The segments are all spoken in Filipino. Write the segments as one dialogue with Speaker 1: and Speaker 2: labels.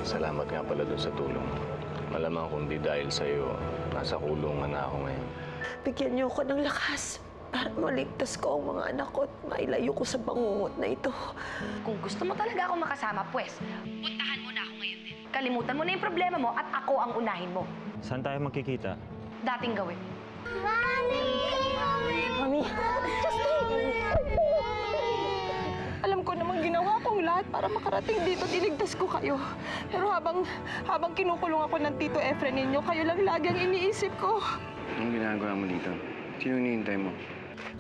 Speaker 1: Salamat nga pala dun sa tulong. Malamang kung di dahil sa'yo, nasa kulungan na ako ngayon.
Speaker 2: Bigyan niyo ako ng lakas para maligtas ko ang mga anak ko at mailayo ko sa bangungot na ito.
Speaker 3: Kung gusto mo talaga akong makasama, pues, puntahan mo na ako ngayon din. Kalimutan mo na yung problema mo at ako ang unahin mo.
Speaker 4: Saan tayo magkikita?
Speaker 3: Dating gawin.
Speaker 5: Mami!
Speaker 2: Mami! Alam ko namang ginawa kong lahat para makarating dito, diligtas ko kayo. Pero habang kinukulong ako ng Tito Efren ninyo, kayo lang lagi ang iniisip ko.
Speaker 6: Anong ginagawa mo dito? Sino hinihintay mo?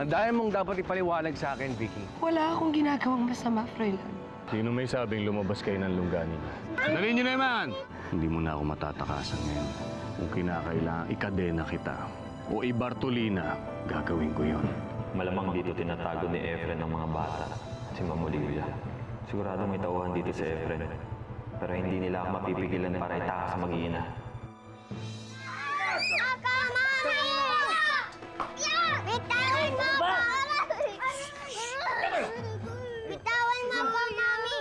Speaker 6: Ang dahil mong dapat ipaliwanag sa akin, Vicky.
Speaker 2: Wala akong ginagawang masama, Froilan.
Speaker 1: Sino may sabing lumabas kayo ng lungganin?
Speaker 6: Dali niyo na naman!
Speaker 1: Hindi mo na ako matatakasan ngayon. Kung kinakailangan, ikadena kita. O ibartolina, gagawin ko yon.
Speaker 4: Malamang dito tinatago ni Efren ang mga bata. Si Ma'am Olivia. Sigurado may tauhan dito si Efren. Pero hindi nila ako mapipigilan para itakas sa mag-iina.
Speaker 5: Ako, Mami! Bitawan mo ako! Bitawan mo ako, Mami!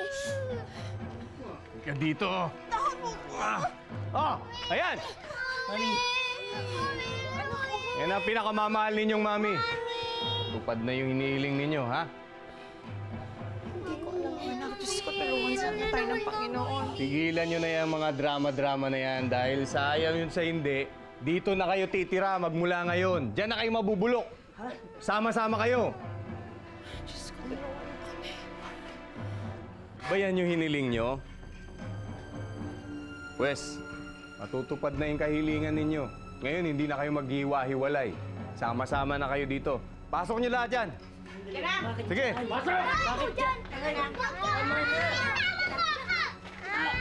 Speaker 6: Ka dito! Oh! Ayan! Yan ang pinakamamahal ninyong mami. Tupad na yung hinihiling ninyo, ha?
Speaker 2: Diyos ko, tulungan sana tayo ng Panginoon.
Speaker 6: Tigilan nyo na yung mga drama-drama na yan dahil sa ayaw yun sa hindi, dito na kayo titira magmula ngayon. Diyan na kayo mabubulok. Sama-sama kayo.
Speaker 2: Diyos ko, tulungan kami.
Speaker 6: Ba yan yung hiniling nyo? Wes, matutupad na yung kahilingan ninyo. Ngayon, hindi na kayo maghiwa-hiwalay. Sama-sama na kayo dito. Pasok nyo lahat dyan. Sige.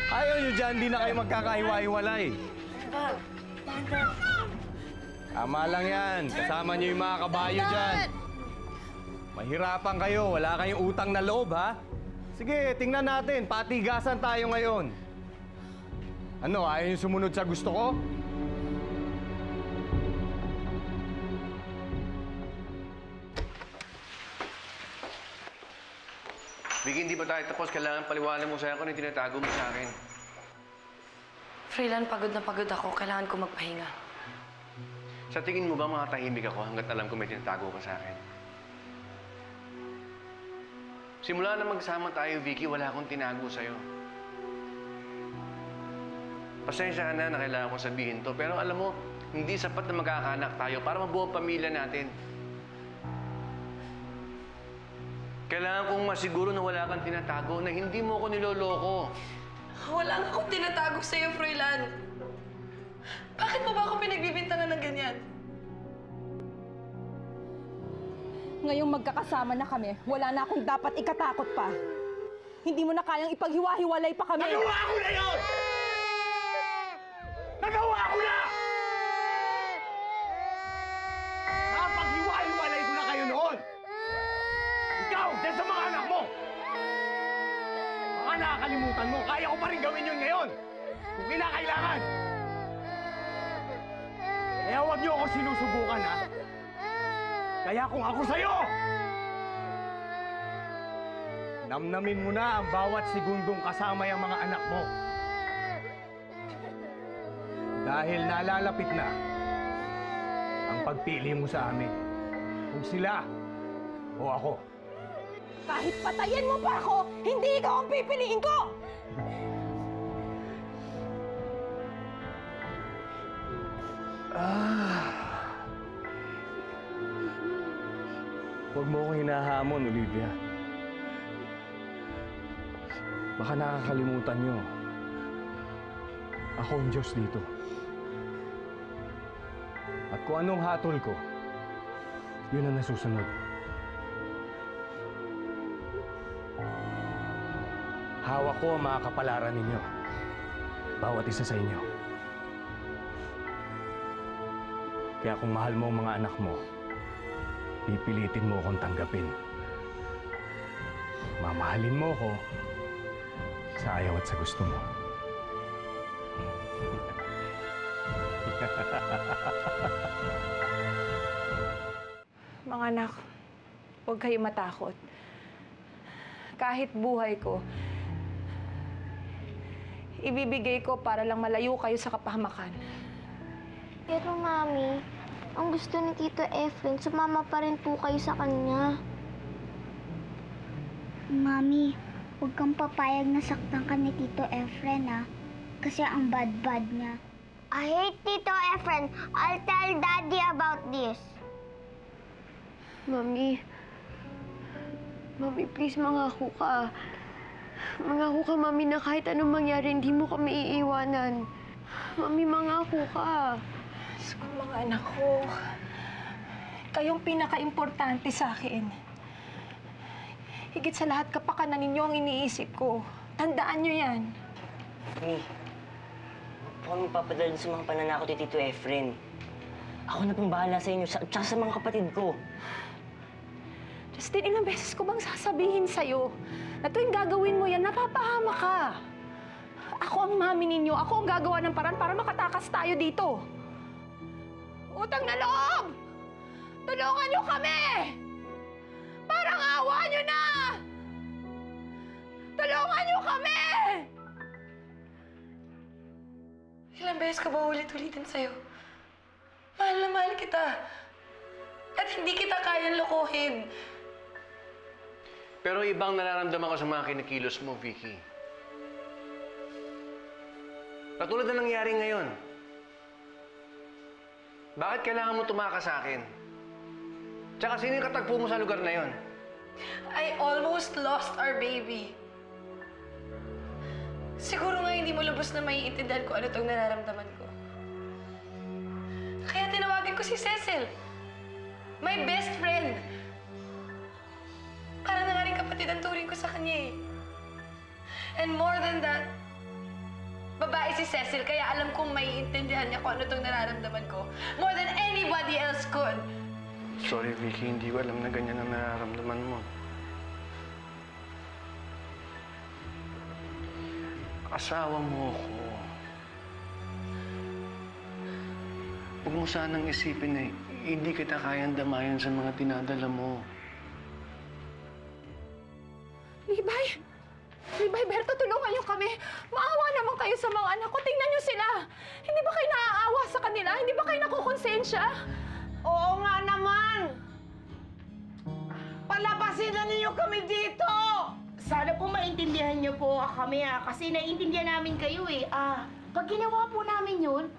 Speaker 6: Ayaw nyo dyan, hindi na kayo magkakahiwa-hiwalay. Tama lang yan. Kasama nyo yung mga kabayo dyan. Mahirapan kayo. Wala kayong utang na loob, ha? Sige, tingnan natin. Patigasan tayo ngayon. Ano, ayaw nyo sumunod sa gusto ko?
Speaker 7: Vicky, hindi ba tayo tapos? Kailangan paliwanag mo sa'yo kung ano yung tinatago mo sa akin.
Speaker 3: Freelan, pagod na pagod ako. Kailangan ko magpahinga.
Speaker 7: Sa tingin mo ba makatahimik ako hanggat alam ko may tinatago ka sa akin? Simula na magsama tayo, Vicky, wala akong tinago sa'yo. Pasensya ka na kailangan ko sabihin to, pero alam mo, hindi sapat na magkakaanak tayo para mabuo ang pamilya natin. Kailangan kong masiguro na wala kang tinatago, na hindi mo ako niloloko.
Speaker 3: Wala nga akong tinatago sa'yo, Froilan. Bakit mo ba ako pinagbibintangan ng ganyan?
Speaker 8: Ngayong magkakasama na kami, wala na akong dapat ikatakot pa. Hindi mo na kayang ipaghiwa-hiwalay pa kami.
Speaker 6: Nagawa ko na yun! Nagawa ko na! Napaghiwa-hiwalay ko na kayo noon! Ikaw, dyan sa mga anak mo! Baka nakakalimutan mo, kaya ko pa rin gawin yun ngayon! Kung kinakailangan! Kaya huwag niyo ako sinusubukan, ha? Kaya kung ako sa'yo! Namnamin mo na ang bawat segundong kasama yung mga anak mo. Dahil nalalapit na ang pagpili mo sa amin. Kung sila o ako.
Speaker 8: Kahit patayin mo pa ako, hindi ikaw ang pipiliin ko!
Speaker 6: Huwag mo akong hinahamon, Olivia. Baka nakakalimutan niyo. Ako ang Diyos dito. At kung anong hatol ko, yun ang nasusunod. Hawak ko ang mga kapalaran ninyo. Bawat isa sa inyo. Kaya kung mahal mo ang mga anak mo, pipilitin mo akong tanggapin. Mamahalin mo ako sa ayaw at sa gusto mo.
Speaker 8: Mga anak, huwag kayo matakot. Kahit buhay ko,
Speaker 2: ibibigay ko para lang malayo kayo sa kapahamakan.
Speaker 5: Pero Mami, ang gusto ni Tito Efren, sumama pa rin po kayo sa kanya. Mami, huwag kang papayag na saktan ka ni Tito Efren, ha? Kasi ang bad-bad niya. I hate Tito Efren. I'll tell Daddy about this.
Speaker 9: Mami, please mangako ka. Mangako ka, Mami, na kahit anong mangyari, hindi mo kami iiwanan. Mami, mangako ka.
Speaker 2: Diyos ko, mga anak ko. Kayong pinaka-importante sa akin. Higit sa lahat, kapakanan ninyo ang iniisip ko. Tandaan nyo yan.
Speaker 10: Mi, huwag po kami papadalhin sa mga pananakot ni Tito Efren. Ako na pong bahala sa inyo, tsaka sa mga kapatid ko.
Speaker 2: Justin, ilang beses ko bang sasabihin sa'yo na tuwing gagawin mo yan, napapahama ka. Ako ang mami ninyo. Ako ang gagawa ng paraan para makatakas tayo dito. Utang na loob! Tulungan nyo kami! Parang awa nyo na! Tulungan nyo kami!
Speaker 3: Ilang beses ka ba ulit-ulitin sa'yo? Mahal na mahal kita. At hindi kita kayang lokohin.
Speaker 7: Pero ibang nararamdaman ko sa mga kinikilos mo, Vicky. Katulad na nangyari ngayon. Bakit kailangan mo tumakas sa akin? Tsaka sino yung katagpo mo sa lugar na yon?
Speaker 3: I almost lost our baby. Siguro nga hindi mo lubos na maiintindihan ko ano itong nararamdaman ko. Kaya tinawagan ko si Cecil. My best friend. Para na nga rin kapatid ang turing ko sa kanya eh. And more than that, babae si Cecil, kaya alam kong maiintindihan niya kung ano itong nararamdaman ko. More than anybody else could.
Speaker 7: Sorry, Vicky. Hindi ko alam na ganyan ang nararamdaman mo. Asawa mo ako. Huwag mo sanang isipin na hindi kita kayang damayan sa mga dinadala mo.
Speaker 2: Libay! Libay, Berto, tulungan niyo kami. Maawa naman kayo sa mga anak ko. Tingnan niyo sila. Hindi ba kayo naaawa sa kanila? Hindi ba kayo nakukonsensya?
Speaker 11: Oo nga naman! Palabasin na ninyo kami dito! Sana po maintindihan niyo po kami kasi naiintindihan namin kayo eh. Pag ginawa po namin yun,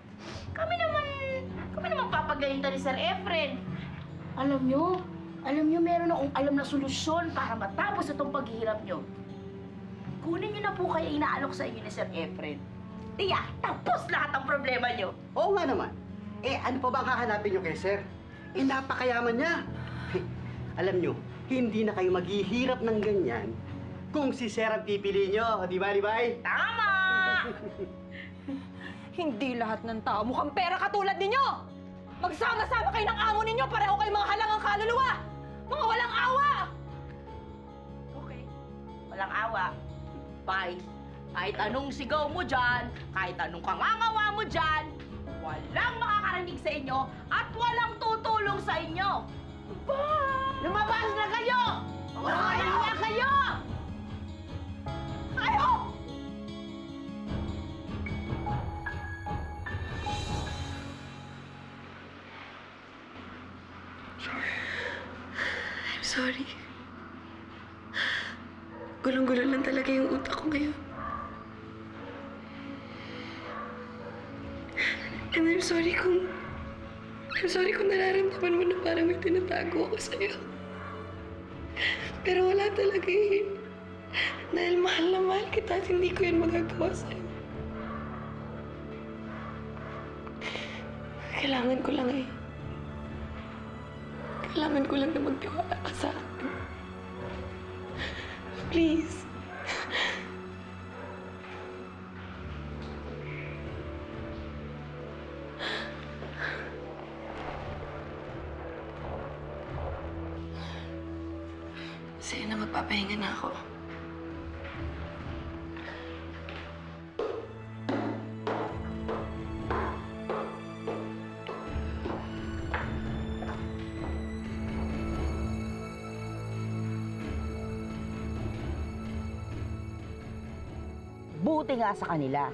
Speaker 11: kami naman papagalitan ni Sir Efren. Alam niyo, meron akong alam na solusyon para matapos itong paghihirap niyo. Kunin niyo na po kaya inaalok sa inyo ni Sir Efren. Tiyak, tapos lahat ang problema niyo.
Speaker 12: Oo nga naman. Ano pa bang hahanapin niyo kay Sir? Napakayaman niya. Alam niyo, hindi na kayo maghihirap ng ganyan kung si Sir ang pipili niyo. Di ba, Libay?
Speaker 11: Tama!
Speaker 2: Hindi lahat ng tao mukhang pera katulad ninyo! Magsama-sama kayo ng amo ninyo, pareho kayo mga halangang kaluluwa! Mga walang awa!
Speaker 11: Okay, walang awa. Bye. Kahit anong sigaw mo dyan, kahit anong kangangawa mo dyan, walang makakarinig sa inyo at walang tutulong sa inyo. Bye! Lumabas na kayo! Ayaw na kayo! Ayaw!
Speaker 3: I'm sorry. Gulong-gulo lang talaga yung utak ko ngayon. And I'm sorry kung nararamdaman mo na parang may tinatago ako sa'yo. Pero wala talaga eh. Dahil mahal na mahal kita at hindi ko yun magagawa sa'yo. Kailangan ko lang eh. Kailangan ko lang na magtiwala ka sa akin. Please. Sige na, magpapahinga na ako.
Speaker 11: Buti nga sa kanila.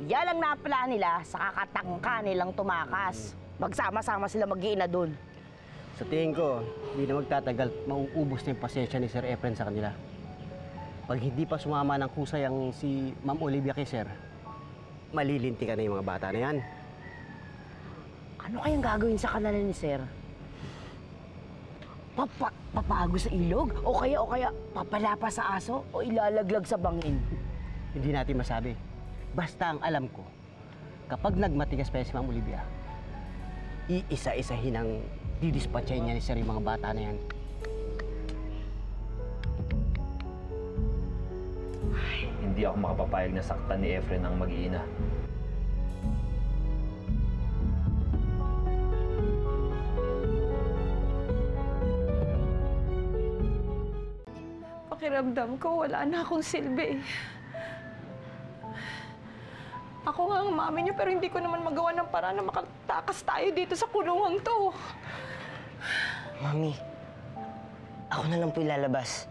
Speaker 11: Yan ang napala nila sa kakatangka nilang tumakas. Magsama-sama sila mag-iina dun.
Speaker 12: Sa tingin ko, hindi na magtatagal, mauubos na yung pasensya ni Sir Efren sa kanila. Pag hindi pa sumama ng kusay ang si Ma'am Olivia kay Sir, malilintikan na yung mga bata na yan.
Speaker 11: Ano kayang gagawin sa kanila ni Sir? Papago sa ilog? O kaya papalapa sa aso? O ilalaglag sa bangin?
Speaker 12: Hindi natin masabi. Basta ang alam ko, kapag nagmatigas pa si Ma'am Olivia, iisa-isahin ang didispatchay niya ni Sir yung mga bata na yan.
Speaker 4: Hindi ako makapapayag na saktan ni Efren ang mag-iina.
Speaker 2: Pakiramdam ko, wala na akong silbi. Ako nga ang mami niyo, pero hindi ko naman magawa ng paraan na makatakas tayo dito sa kulungang to.
Speaker 10: Mami, ako na lang po ilalabas.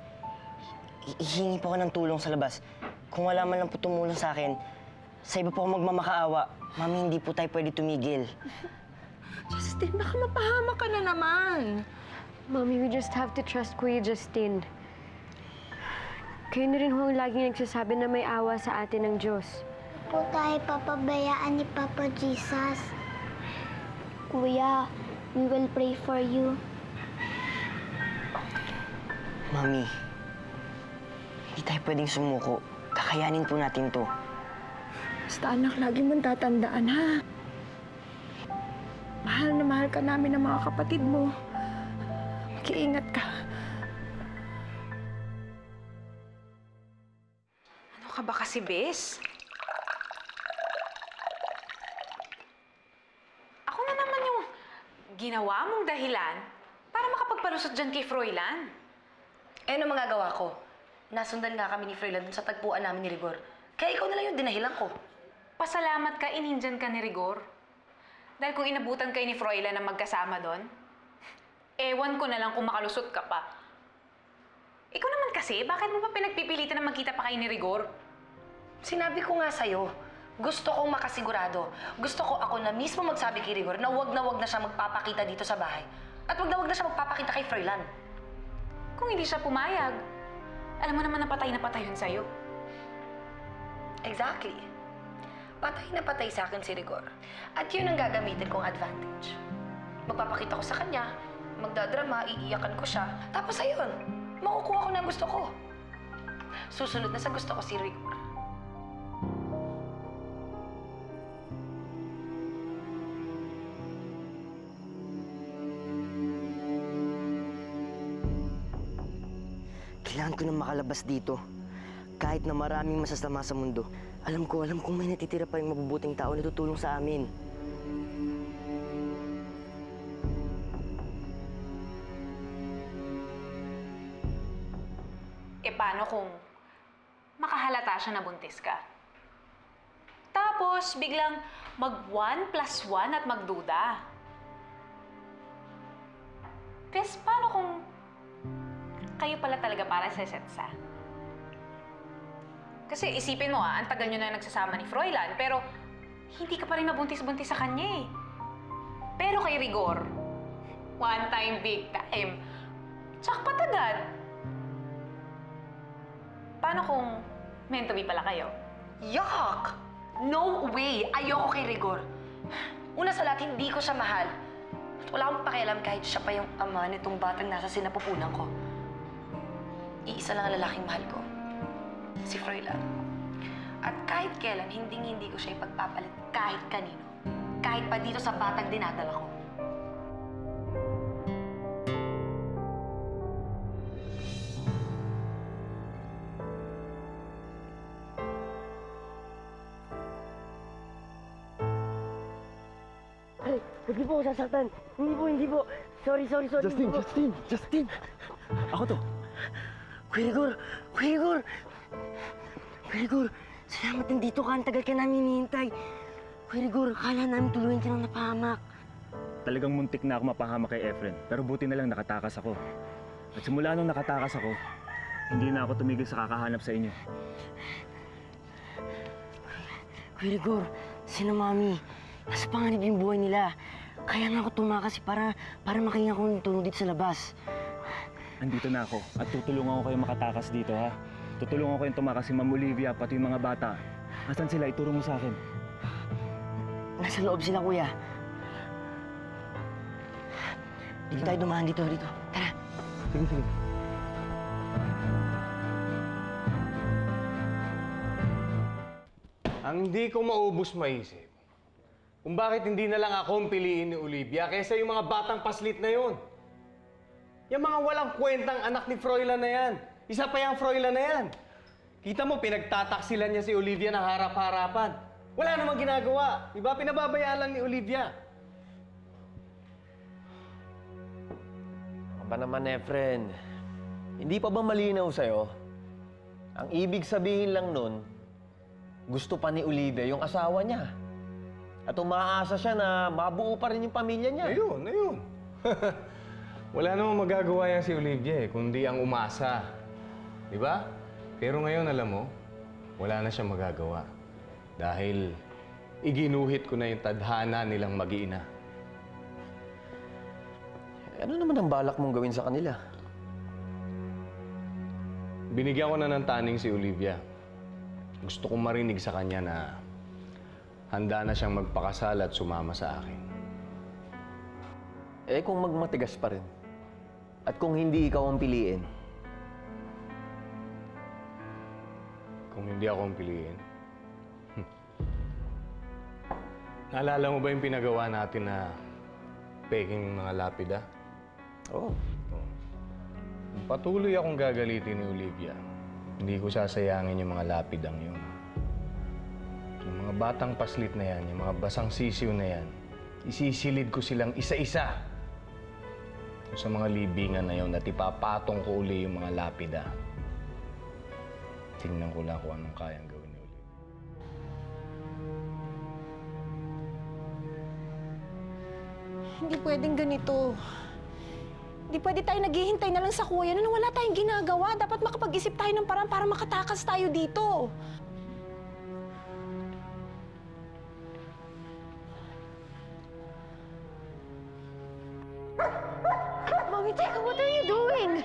Speaker 10: Hihingi po ako ng tulong sa labas. Kung wala man lang po tumulong sa akin, sa iba po ako magmamakaawa. Mami, hindi po tayo pwede tumigil.
Speaker 2: Justin, baka mapahama ka na naman.
Speaker 9: Mommy, we just have to trust Kuya Justin. Kayo na rin ho ang laging nagsasabi na may awa sa atin ng Diyos.
Speaker 5: Po tayo papabayaan ni Papa Jesus. Kuya, we will pray for you.
Speaker 10: Mami, hindi tayo pwedeng sumuko. Kakayanin po natin to.
Speaker 2: Basta anak, lagi mong tatandaan, ha? Mahal na mahal ka namin ng mga kapatid mo. Mag-iingat ka.
Speaker 3: Ano ka ba kasi, Bes? Ako na naman yung ginawa mong dahilan para makapagpalusot dyan kay Froilan.
Speaker 13: Eh, ano magagawa ko? Nasundan nga kami ni Froilan dun sa tagpuan namin ni Rigor. Kaya ikaw na lang yung dinahilan ko.
Speaker 3: Pasalamat ka, inindyan ka ni Rigor. Dahil kung inabutan kayo ni Froilan na magkasama doon, ewan ko na lang kung makalusot ka pa. Ikaw naman kasi, bakit mo pa pinagpipilitan na magkita pa kayo ni Rigor?
Speaker 13: Sinabi ko nga sa'yo, gusto kong makasigurado. Gusto ko ako na mismo magsabi kay Rigor na wag na siya magpapakita dito sa bahay. At wag na siya magpapakita kay Froilan.
Speaker 3: Kung hindi siya pumayag, alam mo naman na patay yun sa'yo.
Speaker 13: Exactly. Patay na patay sa akin si Rigor. At yun ang gagamitin kong advantage. Magpapakita ko sa kanya, magdadrama, iiyakan ko siya. Tapos ayun, makukuha ko na ang gusto ko. Susunod na sa gusto ko si Rigor.
Speaker 10: Kailangan ko na makalabas dito. Kahit na maraming masasama sa mundo, alam kong may natitira pa yung mabubuting tao na tutulong sa amin.
Speaker 3: E paano kung makahalata siya na buntis ka? Tapos biglang mag 1 + 1 at magduda. Pes, paano kung kayo pala talaga para sa setsa? Kasi isipin mo ang tagal nyo na nagsasama ni Froilan, pero hindi ka pa rin mabuntis-buntis sa kanya eh. Pero kay Rigor, one time, big time. Jackpot agad. Paano kung meant to be pala kayo?
Speaker 13: Yuck! No way! Ayoko kay Rigor. Una sa lahat, hindi ko siya mahal. At wala akong pakialam kahit siya pa yung ama nitong batang nasa sinapupunan ko. Iisa lang ang lalaking mahal ko. Si Froilan. At kahit kailan, hindi ko siya ipagpapalit kahit kanino. Kahit pa dito sa batang dinadala ko.
Speaker 10: Ay, huwag niyo po ako sasaktan. Hindi po. Sorry.
Speaker 12: Justin! Ako to.
Speaker 10: Kuya Rigor, salamat nandito ka. Ang tagal ka namin hinihintay. Kuya Rigor, akala namin tuluyan ka ng napahamak.
Speaker 14: Talagang muntik na ako mapahamak kay Efren, pero buti na lang nakatakas ako. At simula nung nakatakas ako, hindi na ako tumigil sa kakahanap sa inyo.
Speaker 10: Kuya Rigor, sina Mami, nasa panganib yung buhay nila. Kaya nga ako tumakas para makahinga ko ng tulong dito sa labas.
Speaker 14: Andito na ako at tutulungan ko kayo makatakas dito, ha? Tutulungan ko kayong tumakas si Ma'am Olivia, pati yung mga bata. Asan sila? Ituro mo sa akin.
Speaker 10: Nasa loob sila, kuya. Dito tayo dumaan dito. Tara.
Speaker 14: Sige.
Speaker 6: Ang hindi ko maubos maisip, kung bakit hindi na lang ako ang piliin ni Olivia kaysa yung mga batang paslit na yun. Yung mga walang kwentang anak ni Froilan na yan. Isa pa yung Froilan na yan. Kita mo, pinagtataksilan niya si Olivia na harap-harapan. Wala namang ginagawa. Diba? Pinababayaan lang ni Olivia.
Speaker 7: Aba naman, Efren. Hindi pa ba malinaw sa'yo? Ang ibig sabihin lang nun, gusto pa ni Olivia yung asawa niya. At umaasa siya na mabuo pa rin yung pamilya niya.
Speaker 6: Ayun. Wala namang magagawa yan si Olivia kundi ang umasa. Diba? Pero ngayon, alam mo, wala na siyang magagawa. Dahil iginuhit ko na yung tadhana nilang mag-iina.
Speaker 7: Ano naman ang balak mong gawin sa kanila?
Speaker 6: Binigyan ko na ng taning si Olivia. Gusto kong marinig sa kanya na handa na siyang magpakasal at sumama sa akin.
Speaker 7: Eh kung magmatigas pa rin, at kung hindi ikaw ang piliin?
Speaker 6: Kung hindi ako ang piliin? Naalala mo ba yung pinagawa natin na peking mga lapida?
Speaker 7: Oo.
Speaker 6: Patuloy akong gagalitin ni Olivia. Hindi ko sasayangin yung mga lapidang yun. Yung mga batang paslit na yan, yung mga basang sisiw na yan, isisilid ko silang isa-isa sa mga libingan na yun at ipapatong ko uli yung mga lapida. Tingnan ko lang kung anong kayang gawin ni Olivia.
Speaker 2: Hindi pwedeng ganito. Hindi pwede tayo naghihintay na lang sa kuya na wala tayong ginagawa. Dapat makapag-isip tayo ng paraan para makatakas tayo dito.
Speaker 9: Mommy, teka, what are you doing?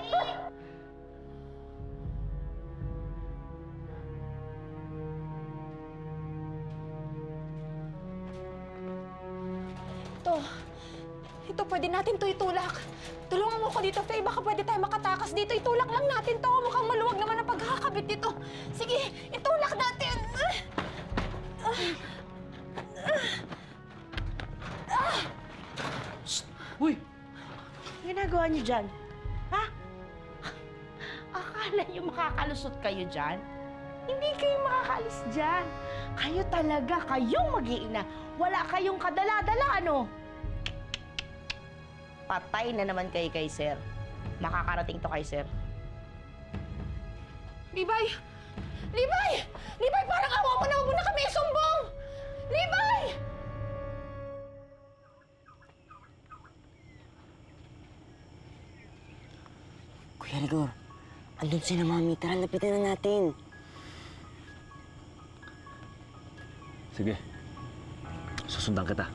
Speaker 2: Ito, pwede natin to itulak. Tulungan mo ko dito, Faye. Baka pwede tayo makatakas dito. Itulak lang natin to. Mukhang maluwag naman ang pagkakabit dito. Sige, itulak natin.
Speaker 11: Uy! Ginagawa niyo dyan? Ha? Akala niyo makakalusot kayo dyan? Hindi kayo makakalis dyan. Kayo talaga, kayong mag-iina. Wala kayong kadala-dala, ano? Patay na naman kayo kay Sir. Makakarating to kay Sir.
Speaker 2: Libay! Libay! Libay, parang awa mo na. Huwag mo na kami isumbong! Libay!
Speaker 10: Kuya Rigor, andun sila, Mami. Tara, lapitan na natin.
Speaker 14: Sige. Susundan kita.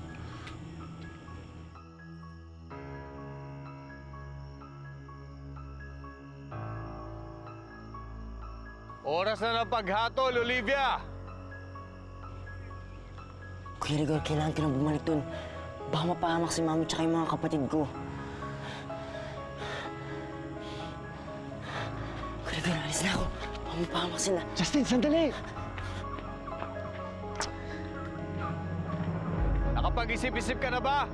Speaker 6: Oras na ng paghatol, Olivia!
Speaker 10: Kuya Rigor, kailangan ko nang bumalik dun. Baka mapahamak si Mami tsaka yung mga kapatid ko. Kuya Rigor, alis na ako. Baka mapahamak sila.
Speaker 14: Justin, sandali!
Speaker 6: Nakapag-isip-isip ka na ba?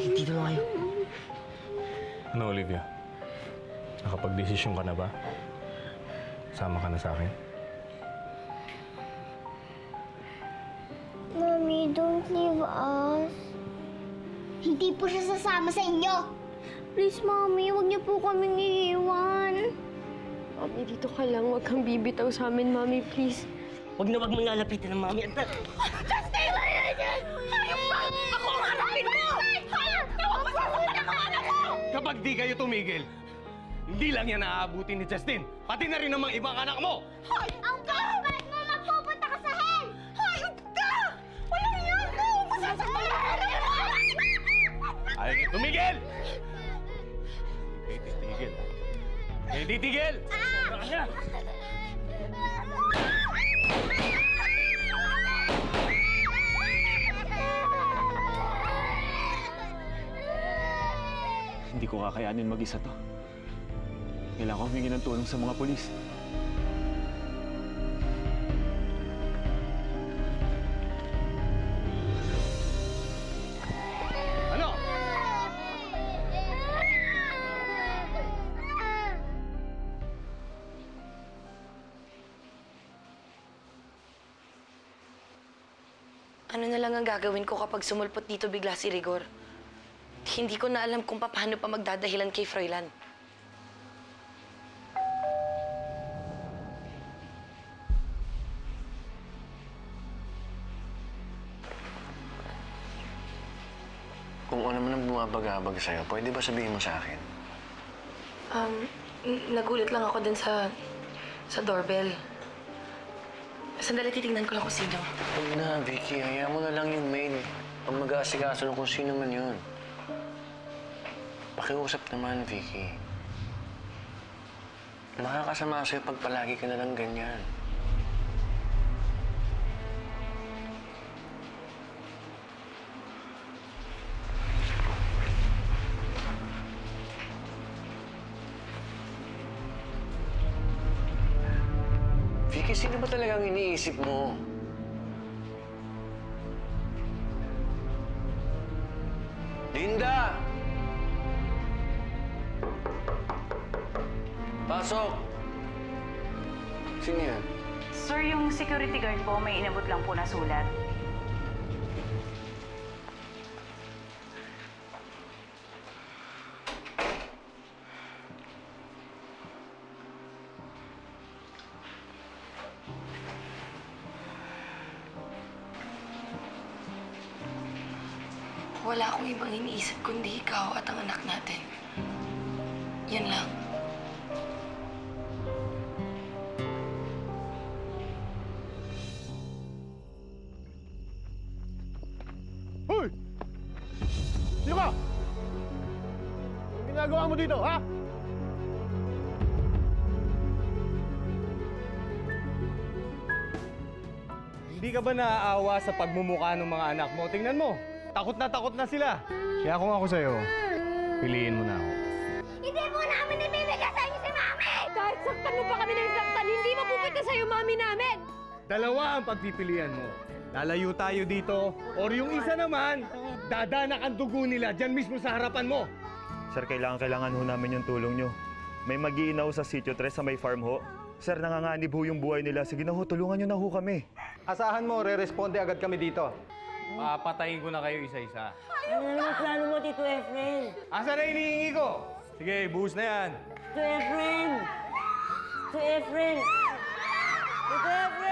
Speaker 10: Dito lang kayo.
Speaker 6: Ano, Olivia? Nakapag-desisyon ka na ba? Sama ka na sa akin?
Speaker 5: Mommy, don't leave us. Hindi po siya sasama sa inyo. Please, Mommy, huwag niyo po kaming iiwan.
Speaker 9: Mami, dito ka lang. Huwag kang bibitaw sa amin, Mami, please.
Speaker 10: Huwag na wag mong lalapitan ng mami.
Speaker 11: Justin! Hayop ka! Ako ang harapin mo! Hayop ka! Huwag masasaktan ang anak ko!
Speaker 6: Kapag di kayo tumigil, hindi lang yan naaabutin ni Justin, pati na rin ang mga ibang anak mo!
Speaker 11: Hayop ka! Bakit mo magpupunta ka sa hell? Hayop ka! Walang yan ka! Huwag masasaktan ang anak ko!
Speaker 6: Ayaw niyo tumigil! Kayo titigil. Kayo titigil! Sobra ka na!
Speaker 14: Hindi ko kakayanin mag-isa to. Kailangan ko humingi ng tulong sa mga pulis.
Speaker 6: Ano?
Speaker 13: Ano na lang ang gagawin ko kapag sumulpot dito bigla si Rigor? Hindi ko na alam kung paano pa magdadahilan kay Froilan.
Speaker 15: Kung ano man ang bumabagabag sa'yo, pwede ba sabihin mo sa akin?
Speaker 13: Nagulat lang ako dun sa doorbell. Sandali, titignan ko lang kung sino.
Speaker 15: Huwag na, Vicky. Hayaan mo na lang yung maid. Ang mag-aasikaso ng kung sino man yun. Pakiusap naman, Vicky. Makakasama sa'yo pag palagi ka na lang ganyan. Vicky, sino ba talagang iniisip mo? Linda! Pasok! Sino yan?
Speaker 16: Sir, yung security guard po, may inabot lang po na sulat.
Speaker 13: Wala akong ibang iniisip kundi ikaw at ang anak natin. Yan lang.
Speaker 1: Hoy! Sino ka? Anong ginagawa mo dito, ha?
Speaker 6: Hindi ka ba naaawa sa pagmumukha ng mga anak mo? Tingnan mo, takot na sila. Kaya kung ako sa'yo, piliin mo na ako.
Speaker 11: Hindi mo namin ibibigay sa inyo si Mami!
Speaker 8: Kahit saktan mo pa kami ng saktan, hindi mapupunta sa'yo, Mami namin!
Speaker 6: Dalawa ang pagpipilian mo. Lalayo tayo dito, or yung isa naman, dadanak ang dugo nila dyan mismo sa harapan mo.
Speaker 14: Sir, kailangan ho namin yung tulong nyo. May mag-iinaw sa Sitio 3 sa may farm ho. Sir, nanganganib ho yung buhay nila. Sige na ho, tulungan nyo na ho kami.
Speaker 6: Asahan mo, re-responde agad kami dito. Papatayin ko na kayo isa-isa.
Speaker 10: Ano naman plano mo, Tito Efren?
Speaker 6: Asa na hinihingi ko? Sige, buhos na yan.
Speaker 10: Tito Efren! Tito Efren! Tito Efren!